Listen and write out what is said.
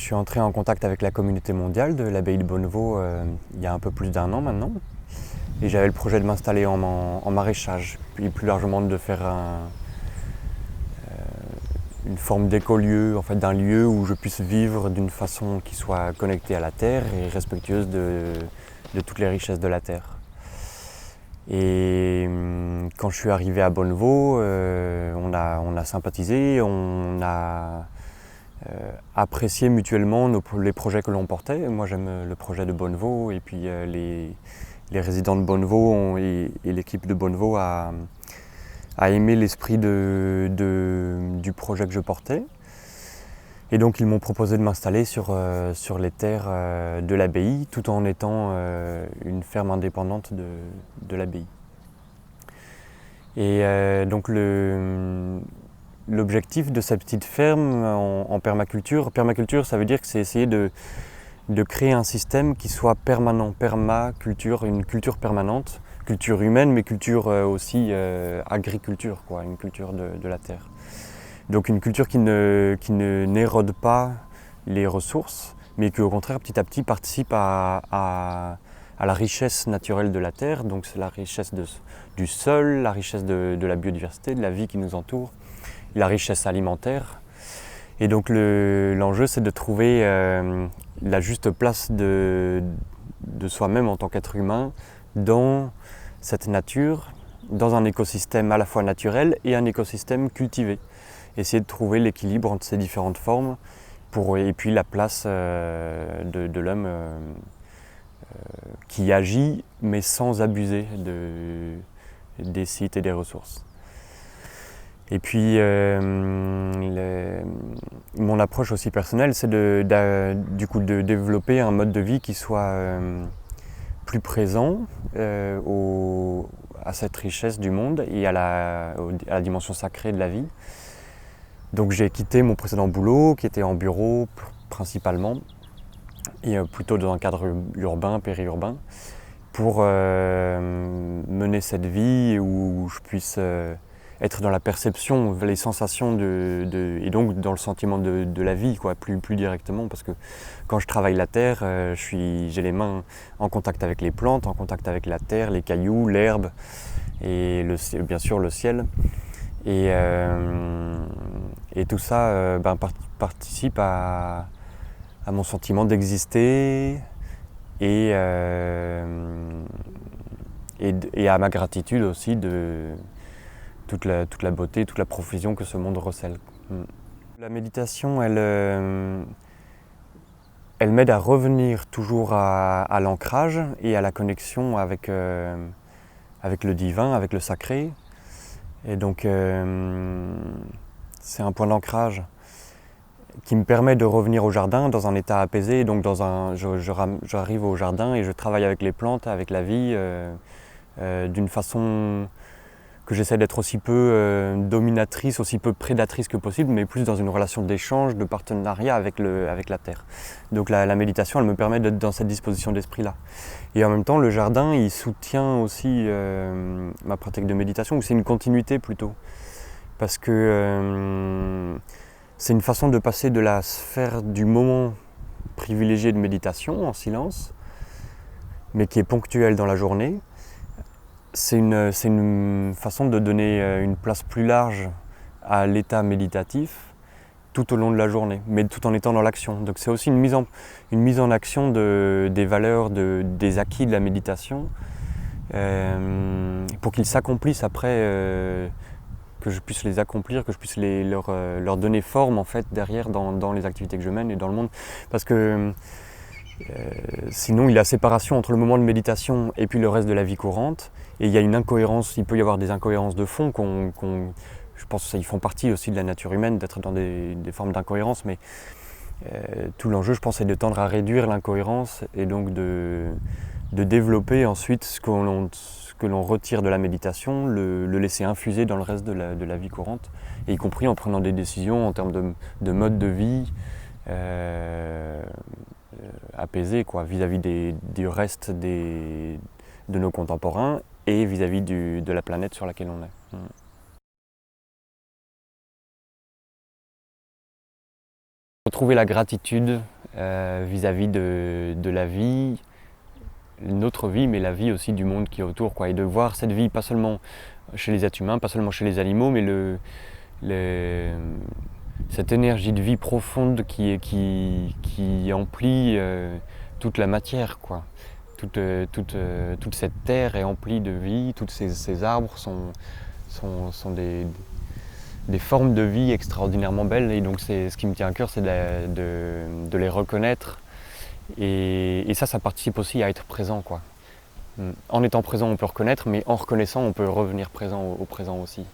suis entré en contact avec la communauté mondiale de l'abbaye de Bonnevaux il y a un peu plus d'1 an maintenant. Et j'avais le projet de m'installer en maraîchage, puis plus largement de faire une forme d'écolieu, en fait, d'un lieu où je puisse vivre d'une façon qui soit connectée à la terre et respectueuse de toutes les richesses de la terre. Et quand je suis arrivé à Bonnevaux, on a sympathisé, on a apprécié mutuellement les projets que l'on portait. Moi j'aime le projet de Bonnevaux et puis les résidents de Bonnevaux et l'équipe de Bonnevaux a aimé l'esprit du projet que je portais. Et donc ils m'ont proposé de m'installer sur les terres de l'abbaye tout en étant une ferme indépendante de l'abbaye. Et donc l'objectif de cette petite ferme en permaculture, ça veut dire que c'est essayer de créer un système qui soit permanent, permaculture, une culture permanente, culture humaine mais culture aussi agriculture, quoi, une culture de la terre. Donc une culture qui n'érode pas les ressources, mais qui au contraire petit à petit participe à la richesse naturelle de la terre. Donc c'est la richesse du sol, la richesse de la biodiversité, de la vie qui nous entoure, la richesse alimentaire. Et donc l'enjeu c'est de trouver la juste place de soi-même en tant qu'être humain dans cette nature, dans un écosystème à la fois naturel et un écosystème cultivé. Essayer de trouver l'équilibre entre ces différentes formes et puis la place de l'homme qui agit mais sans abuser des sites et des ressources. Et puis mon approche aussi personnelle, c'est du coup de développer un mode de vie qui soit plus présent à cette richesse du monde et à la dimension sacrée de la vie. Donc j'ai quitté mon précédent boulot qui était en bureau principalement et plutôt dans un cadre urbain, périurbain, pour mener cette vie où je puisse être dans la perception, les sensations et donc dans le sentiment de la vie, quoi, plus directement, parce que quand je travaille la terre, j'ai les mains en contact avec les plantes, en contact avec la terre, les cailloux, l'herbe et bien sûr le ciel. Et tout ça participe à mon sentiment d'exister et à ma gratitude aussi de toute la beauté, toute la profusion que ce monde recèle. La méditation, elle m'aide à revenir toujours à l'ancrage et à la connexion avec le divin, avec le sacré. Et donc c'est un point d'ancrage qui me permet de revenir au jardin dans un état apaisé. Donc j'arrive au jardin et je travaille avec les plantes, avec la vie, d'une façon que j'essaie d'être aussi peu dominatrice, aussi peu prédatrice que possible, mais plus dans une relation d'échange, de partenariat avec la terre. Donc la méditation, elle me permet d'être dans cette disposition d'esprit-là. Et en même temps, le jardin, il soutient aussi ma pratique de méditation, ou c'est une continuité plutôt. Parce que c'est une façon de passer de la sphère du moment privilégié de méditation, en silence, mais qui est ponctuelle dans la journée. C'est une façon de donner une place plus large à l'état méditatif tout au long de la journée, mais tout en étant dans l'action. Donc c'est aussi une mise en action des valeurs, des acquis de la méditation, pour qu'ils s'accomplissent après, que je puisse les accomplir, que je puisse leur donner forme en fait derrière dans les activités que je mène et dans le monde. Parce que sinon il y a séparation entre le moment de méditation et puis le reste de la vie courante. Et il y a une incohérence, il peut y avoir des incohérences de fond je pense qu'ils font partie aussi de la nature humaine, d'être dans des formes d'incohérence, mais tout l'enjeu, je pense, c'est de tendre à réduire l'incohérence et donc de développer ensuite ce que l'on retire de la méditation, le laisser infuser dans le reste de la vie courante, et y compris en prenant des décisions en termes de mode de vie apaisé, quoi, vis-à-vis du reste de nos contemporains et vis-à-vis de la planète sur laquelle on est. Retrouver la gratitude vis-à-vis de la vie, notre vie, mais la vie aussi du monde qui est autour, quoi. Et de voir cette vie, pas seulement chez les êtres humains, pas seulement chez les animaux, mais cette énergie de vie profonde qui emplit toute la matière, quoi. Toute cette terre est emplie de vie, tous ces arbres sont des formes de vie extraordinairement belles, et donc ce qui me tient à cœur, c'est de les reconnaître, et ça participe aussi à être présent, quoi. En étant présent, on peut reconnaître, mais en reconnaissant, on peut revenir présent au présent aussi.